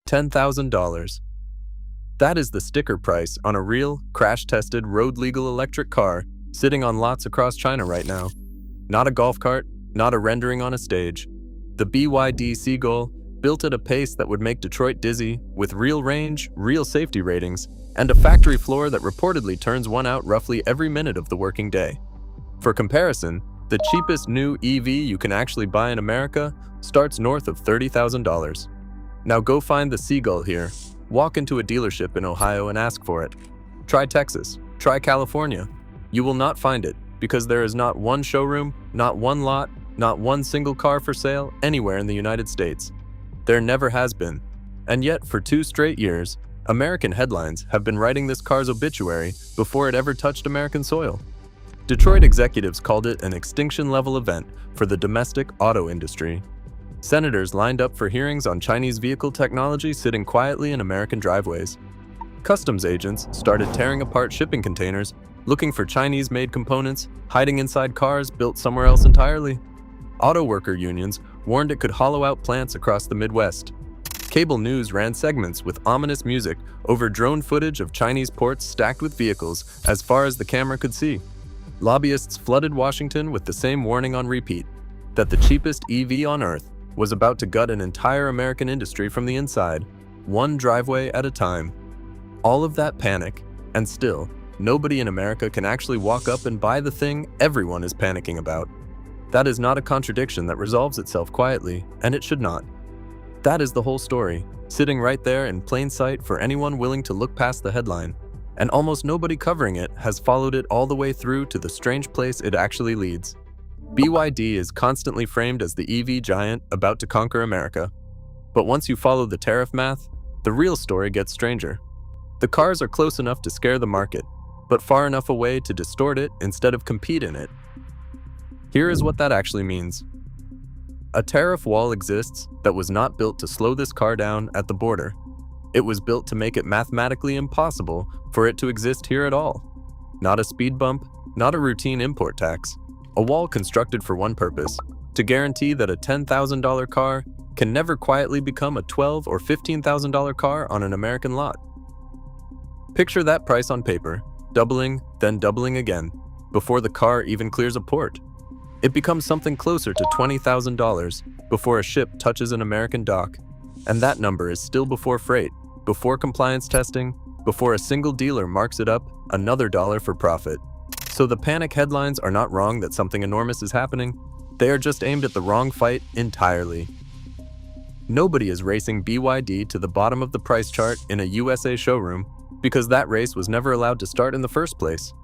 $10,000. That is the sticker price on a real, crash-tested, road-legal electric car sitting on lots across China right now. Not a golf cart, not a rendering on a stage. The BYD Seagull, built at a pace that would make Detroit dizzy, with real range, real safety ratings, and a factory floor that reportedly turns one out roughly every minute of the working day. For comparison, the cheapest new EV you can actually buy in America starts north of $30,000. Now go find the Seagull here. Walk into a dealership in Ohio and ask for it. Try Texas. Try California. You will not find it because there is not one showroom, not one lot, not one single car for sale anywhere in the United States. There never has been. And yet, for 2 straight years, American headlines have been writing this car's obituary before it ever touched American soil. Detroit executives called it an extinction-level event for the domestic auto industry. Senators lined up for hearings on Chinese vehicle technology sitting quietly in American driveways. Customs agents started tearing apart shipping containers, looking for Chinese-made components, hiding inside cars built somewhere else entirely. Auto worker unions warned it could hollow out plants across the Midwest. Cable news ran segments with ominous music over drone footage of Chinese ports stacked with vehicles as far as the camera could see. Lobbyists flooded Washington with the same warning on repeat, that the cheapest EV on Earth was about to gut an entire American industry from the inside, one driveway at a time. All of that panic, and still, nobody in America can actually walk up and buy the thing everyone is panicking about. That is not a contradiction that resolves itself quietly, and it should not. That is the whole story, sitting right there in plain sight for anyone willing to look past the headline, and almost nobody covering it has followed it all the way through to the strange place it actually leads. BYD is constantly framed as the EV giant about to conquer America. But once you follow the tariff math, the real story gets stranger. The cars are close enough to scare the market, but far enough away to distort it instead of compete in it. Here is what that actually means. A tariff wall exists that was not built to slow this car down at the border. It was built to make it mathematically impossible for it to exist here at all. Not a speed bump, not a routine import tax. A wall constructed for one purpose, to guarantee that a $10,000 car can never quietly become a $12,000 or $15,000 car on an American lot. Picture that price on paper, doubling, then doubling again, before the car even clears a port. It becomes something closer to $20,000 before a ship touches an American dock, and that number is still before freight, before compliance testing, before a single dealer marks it up another dollar for profit. So the panic headlines are not wrong that something enormous is happening. They are just aimed at the wrong fight entirely. Nobody is racing BYD to the bottom of the price chart in a USA showroom because that race was never allowed to start in the first place.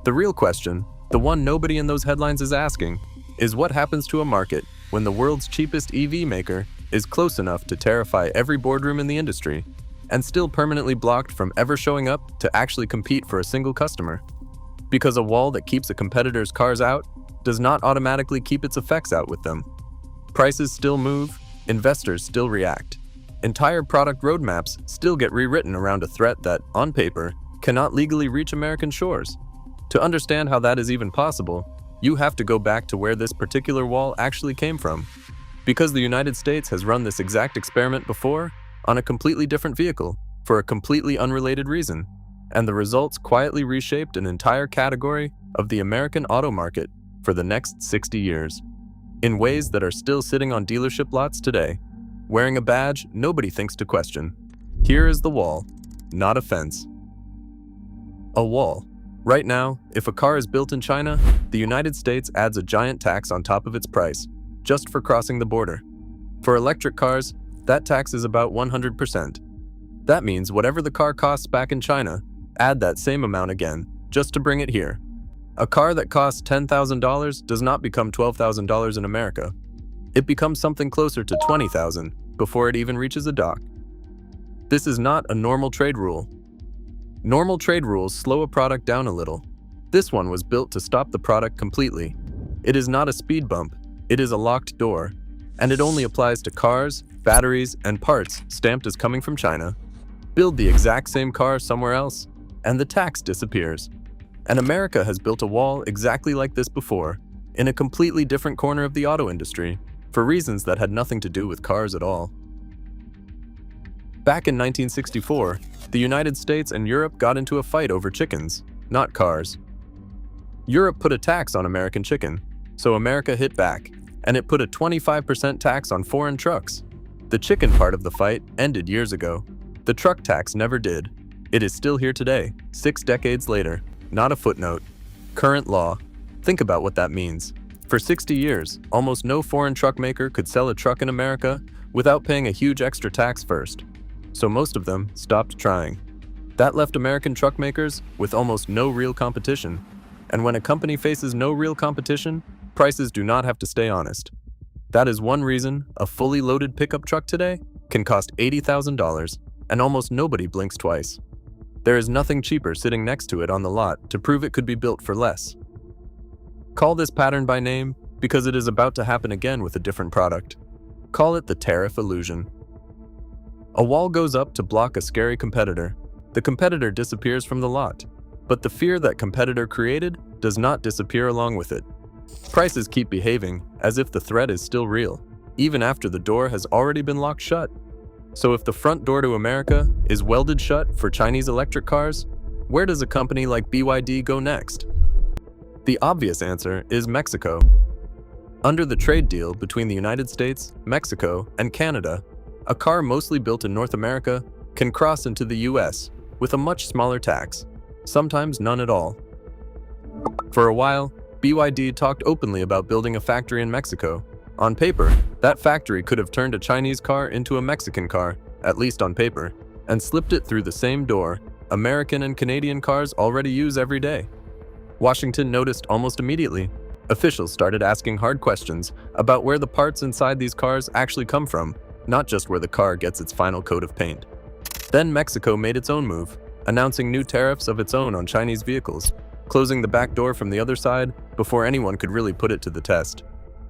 The real question, the one nobody in those headlines is asking, is what happens to a market when the world's cheapest EV maker is close enough to terrify every boardroom in the industry and still permanently blocked from ever showing up to actually compete for a single customer. Because a wall that keeps a competitor's cars out does not automatically keep its effects out with them. Prices still move, investors still react. Entire product roadmaps still get rewritten around a threat that, on paper, cannot legally reach American shores. To understand how that is even possible, you have to go back to where this particular wall actually came from. Because the United States has run this exact experiment before, on a completely different vehicle, for a completely unrelated reason. And the results quietly reshaped an entire category of the American auto market for the next 60 years, in ways that are still sitting on dealership lots today, wearing a badge nobody thinks to question. Here is the wall, not a fence. A wall. Right now, if a car is built in China, the United States adds a giant tax on top of its price, just for crossing the border. For electric cars, that tax is about 100%. That means whatever the car costs back in China, add that same amount again, just to bring it here. A car that costs $10,000 does not become $12,000 in America. It becomes something closer to $20,000 before it even reaches a dock. This is not a normal trade rule. Normal trade rules slow a product down a little. This one was built to stop the product completely. It is not a speed bump, it is a locked door, and it only applies to cars, batteries, and parts stamped as coming from China. Build the exact same car somewhere else, and the tax disappears. And America has built a wall exactly like this before, in a completely different corner of the auto industry, for reasons that had nothing to do with cars at all. Back in 1964, the United States and Europe got into a fight over chickens, not cars. Europe put a tax on American chicken, so America hit back, and it put a 25% tax on foreign trucks. The chicken part of the fight ended years ago. The truck tax never did. It is still here today, 6 decades later. Not a footnote. Current law. Think about what that means. For 60 years, almost no foreign truck maker could sell a truck in America without paying a huge extra tax first. So most of them stopped trying. That left American truck makers with almost no real competition. And when a company faces no real competition, prices do not have to stay honest. That is one reason a fully loaded pickup truck today can cost $80,000, and almost nobody blinks twice. There is nothing cheaper sitting next to it on the lot to prove it could be built for less. Call this pattern by name because it is about to happen again with a different product. Call it the tariff illusion. A wall goes up to block a scary competitor. The competitor disappears from the lot, but the fear that competitor created does not disappear along with it. Prices keep behaving as if the threat is still real, even after the door has already been locked shut. So if the front door to America is welded shut for Chinese electric cars, where does a company like BYD go next? The obvious answer is Mexico. Under the trade deal between the United States, Mexico, and Canada, a car mostly built in North America can cross into the US with a much smaller tax, sometimes none at all. For a while, BYD talked openly about building a factory in Mexico. On paper, that factory could have turned a Chinese car into a Mexican car, at least on paper, and slipped it through the same door American and Canadian cars already use every day. Washington noticed almost immediately. Officials started asking hard questions about where the parts inside these cars actually come from, not just where the car gets its final coat of paint. Then Mexico made its own move, announcing new tariffs of its own on Chinese vehicles, closing the back door from the other side before anyone could really put it to the test.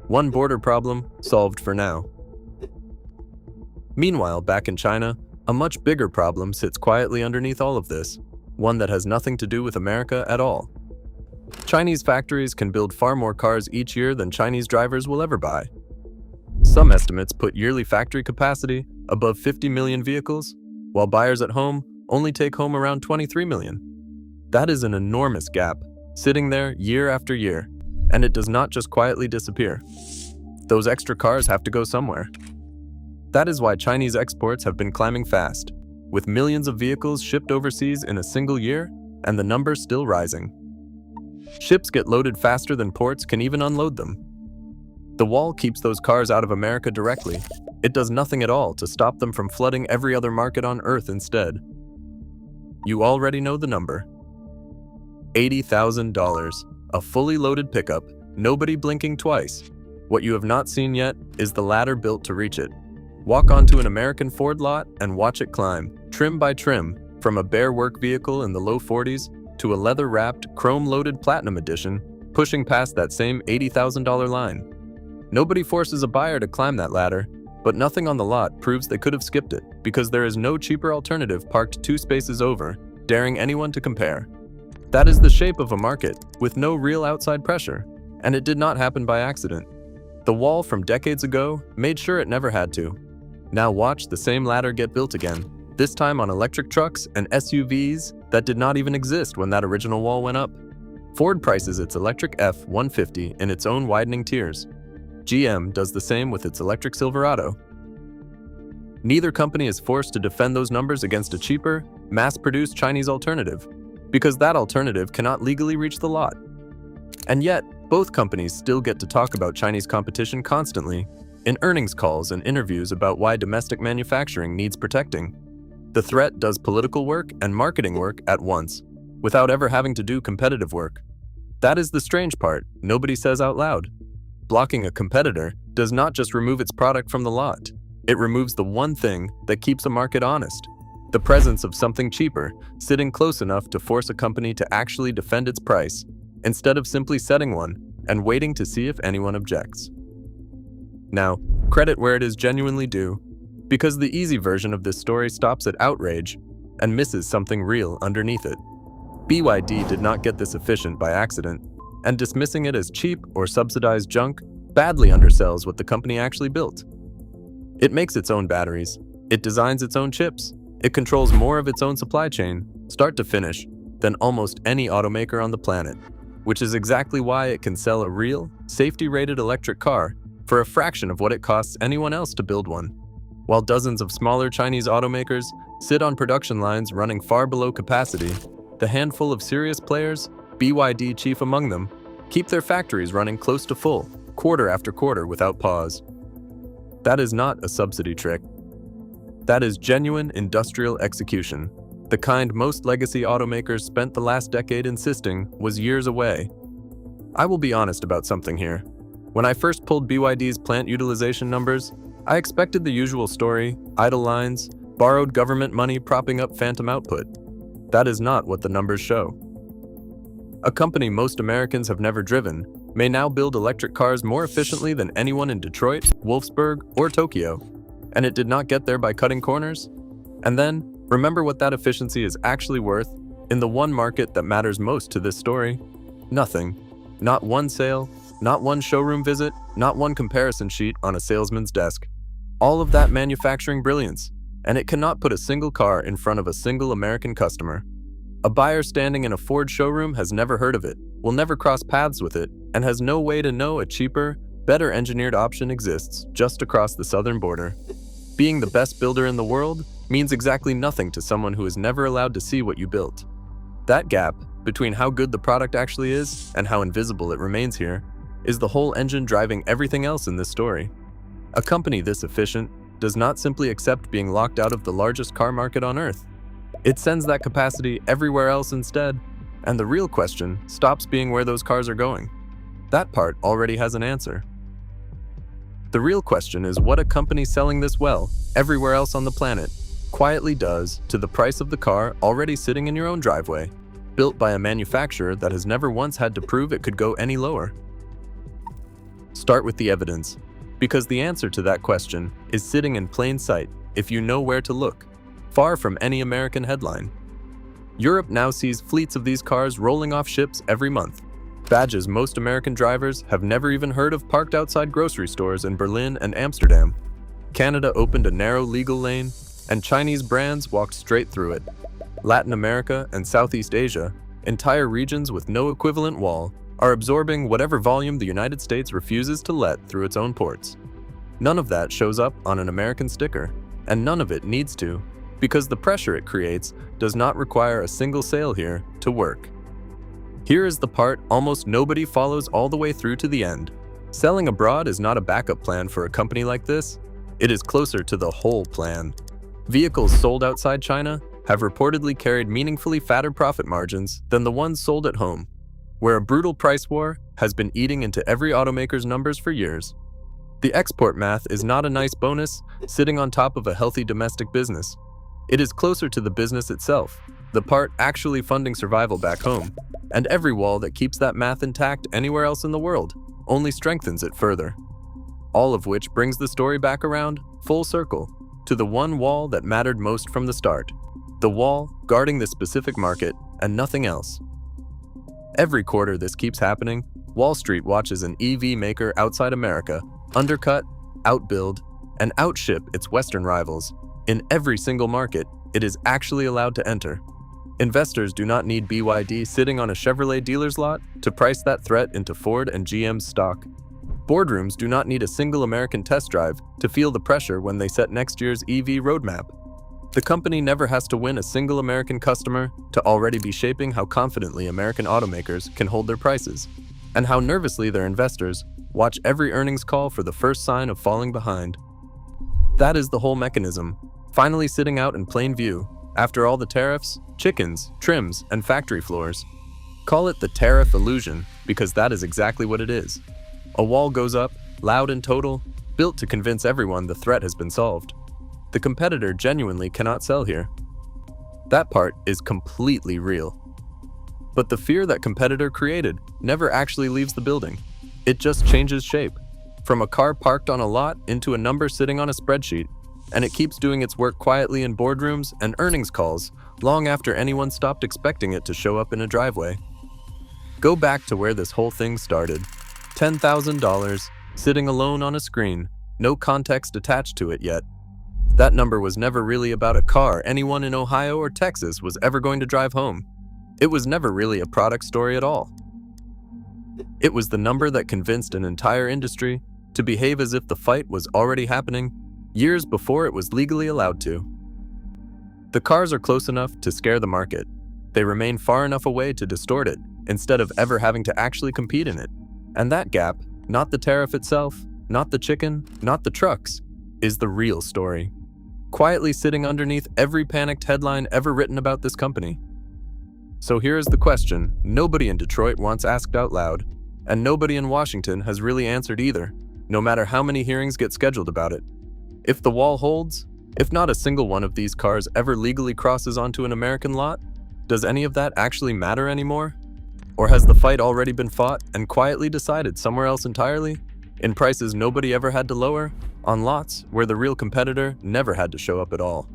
One border problem solved for now. Meanwhile, back in China, a much bigger problem sits quietly underneath all of this, one that has nothing to do with America at all. Chinese factories can build far more cars each year than Chinese drivers will ever buy. Some estimates put yearly factory capacity above 50 million vehicles, while buyers at home only take home around 23 million. That is an enormous gap, sitting there year after year, and it does not just quietly disappear. Those extra cars have to go somewhere. That is why Chinese exports have been climbing fast, with millions of vehicles shipped overseas in a single year, and the number still rising. Ships get loaded faster than ports can even unload them. The wall keeps those cars out of America directly. It does nothing at all to stop them from flooding every other market on Earth instead. You already know the number. $80,000. A fully loaded pickup, nobody blinking twice. What you have not seen yet is the ladder built to reach it. Walk onto an American Ford lot and watch it climb, trim by trim, from a bare work vehicle in the low 40s to a leather-wrapped, chrome-loaded Platinum Edition, pushing past that same $80,000 line. Nobody forces a buyer to climb that ladder, but nothing on the lot proves they could have skipped it because there is no cheaper alternative parked 2 spaces over, daring anyone to compare. That is the shape of a market with no real outside pressure, and it did not happen by accident. The wall from decades ago made sure it never had to. Now watch the same ladder get built again, this time on electric trucks and SUVs that did not even exist when that original wall went up. Ford prices its electric F-150 in its own widening tiers. GM does the same with its electric Silverado. Neither company is forced to defend those numbers against a cheaper, mass-produced Chinese alternative, because that alternative cannot legally reach the lot. And yet, both companies still get to talk about Chinese competition constantly, in earnings calls and interviews about why domestic manufacturing needs protecting. The threat does political work and marketing work at once, without ever having to do competitive work. That is the strange part, nobody says out loud. Blocking a competitor does not just remove its product from the lot. It removes the one thing that keeps a market honest: the presence of something cheaper, sitting close enough to force a company to actually defend its price, instead of simply setting one and waiting to see if anyone objects. Now, credit where it is genuinely due, because the easy version of this story stops at outrage and misses something real underneath it. BYD did not get this efficient by accident, and dismissing it as cheap or subsidized junk badly undersells what the company actually built. It makes its own batteries, It designs its own chips. It controls more of its own supply chain, start to finish, than almost any automaker on the planet, which is exactly why it can sell a real, safety-rated electric car for a fraction of what it costs anyone else to build one. While dozens of smaller Chinese automakers sit on production lines running far below capacity, the handful of serious players, BYD chief among them, keep their factories running close to full, quarter after quarter without pause. That is not a subsidy trick. That is genuine industrial execution, the kind most legacy automakers spent the last decade insisting was years away. I will be honest about something here. When I first pulled BYD's plant utilization numbers, I expected the usual story: idle lines, borrowed government money propping up phantom output. That is not what the numbers show. A company most Americans have never driven may now build electric cars more efficiently than anyone in Detroit, Wolfsburg, or Tokyo. And it did not get there by cutting corners? And then, remember what that efficiency is actually worth in the one market that matters most to this story? Nothing. Not one sale, not one showroom visit, not one comparison sheet on a salesman's desk. All of that manufacturing brilliance, and it cannot put a single car in front of a single American customer. A buyer standing in a Ford showroom has never heard of it, will never cross paths with it, and has no way to know a cheaper, better engineered option exists just across the southern border. Being the best builder in the world means exactly nothing to someone who is never allowed to see what you built. That gap between how good the product actually is and how invisible it remains here is the whole engine driving everything else in this story. A company this efficient does not simply accept being locked out of the largest car market on Earth. It sends that capacity everywhere else instead, and the real question stops being where those cars are going. That part already has an answer. The real question is what a company selling this well, everywhere else on the planet, quietly does to the price of the car already sitting in your own driveway, built by a manufacturer that has never once had to prove it could go any lower. Start with the evidence, because the answer to that question is sitting in plain sight if you know where to look, far from any American headline. Europe now sees fleets of these cars rolling off ships every month. Badges most American drivers have never even heard of parked outside grocery stores in Berlin and Amsterdam. Canada opened a narrow legal lane, and Chinese brands walked straight through it. Latin America and Southeast Asia, entire regions with no equivalent wall, are absorbing whatever volume the United States refuses to let through its own ports. None of that shows up on an American sticker, and none of it needs to, because the pressure it creates does not require a single sale here to work. Here is the part almost nobody follows all the way through to the end. Selling abroad is not a backup plan for a company like this. It is closer to the whole plan. Vehicles sold outside China have reportedly carried meaningfully fatter profit margins than the ones sold at home, where a brutal price war has been eating into every automaker's numbers for years. The export math is not a nice bonus sitting on top of a healthy domestic business. It is closer to the business itself, the part actually funding survival back home, and every wall that keeps that math intact anywhere else in the world only strengthens it further. All of which brings the story back around, full circle, to the one wall that mattered most from the start. The wall guarding this specific market and nothing else. Every quarter this keeps happening, Wall Street watches an EV maker outside America undercut, outbuild, and outship its Western rivals. In every single market it is actually allowed to enter. Investors do not need BYD sitting on a Chevrolet dealer's lot to price that threat into Ford and GM's stock. Boardrooms do not need a single American test drive to feel the pressure when they set next year's EV roadmap. The company never has to win a single American customer to already be shaping how confidently American automakers can hold their prices, and how nervously their investors watch every earnings call for the first sign of falling behind. That is the whole mechanism, finally sitting out in plain view, after all the tariffs, chickens, trims, and factory floors. Call it the tariff illusion, because that is exactly what it is. A wall goes up, loud and total, built to convince everyone the threat has been solved. The competitor genuinely cannot sell here. That part is completely real. But the fear that competitor created never actually leaves the building. It just changes shape, from a car parked on a lot into a number sitting on a spreadsheet, and it keeps doing its work quietly in boardrooms and earnings calls long after anyone stopped expecting it to show up in a driveway. Go back to where this whole thing started. $10,000, sitting alone on a screen, no context attached to it yet. That number was never really about a car anyone in Ohio or Texas was ever going to drive home. It was never really a product story at all. It was the number that convinced an entire industry to behave as if the fight was already happening years before it was legally allowed to. The cars are close enough to scare the market. They remain far enough away to distort it instead of ever having to actually compete in it. And that gap, not the tariff itself, not the chicken, not the trucks, is the real story, quietly sitting underneath every panicked headline ever written about this company. So here is the question nobody in Detroit wants asked out loud, and nobody in Washington has really answered either, no matter how many hearings get scheduled about it. If the wall holds, if not a single one of these cars ever legally crosses onto an American lot, does any of that actually matter anymore? Or has the fight already been fought and quietly decided somewhere else entirely, in prices nobody ever had to lower, on lots where the real competitor never had to show up at all?